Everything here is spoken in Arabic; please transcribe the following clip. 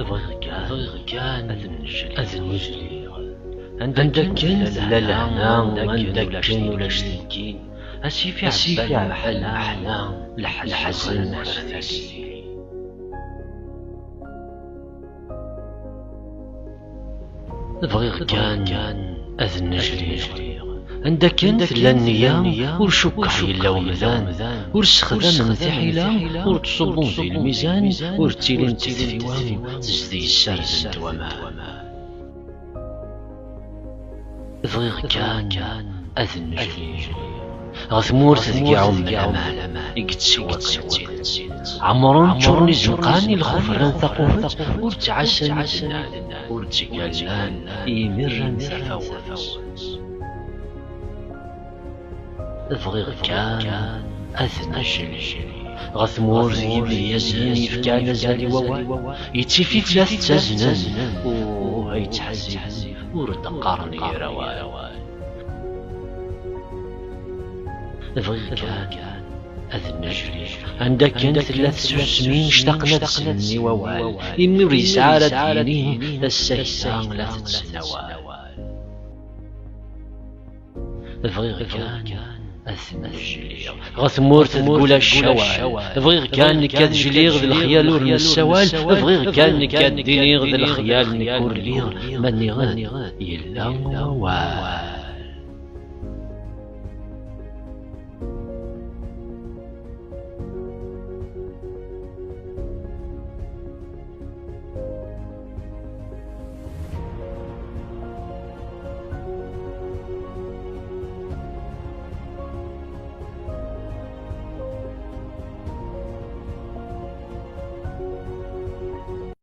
بغيغ كان أذن نجري عندك كان لا لهنا عندك كان ولا شتكين هادشي في عبالي محنا الحزن والفرثي بغيغ كان أذن نجري عندك كان لا النية ورشك حيلا ومذان ورسخدام نتحيلا ورتصبون في الميزان ورتيلين تثفيوان تجدي السرد وما بغيغ كان أذن نجري غثمور تذكيعهم من الأمان يقتسي عمران تشورني زنقاني الخفران ثقوفت ورتعساني تنال ورتقالان يمران ثفاوت بغيغ كان أذن نجري غثمور زيبي يزين يفكان زالي وواي يتفي ثلاث تزنان ويتحزب وردقارني رواي بغيغ كان أذن نجري عندك كان ثلاث سنين اشتقنا تسني ووال إمي رسالة ديني السيسان لا تتسنوال بغيغ كان أذن نجري غثمور تقول الشوال بغيغ كان نكاد جليغ ذي الخيال ورن السوال بغيغ كان نكاد دينيغ ذي الخيال نكور ليغ مني غد يلا وال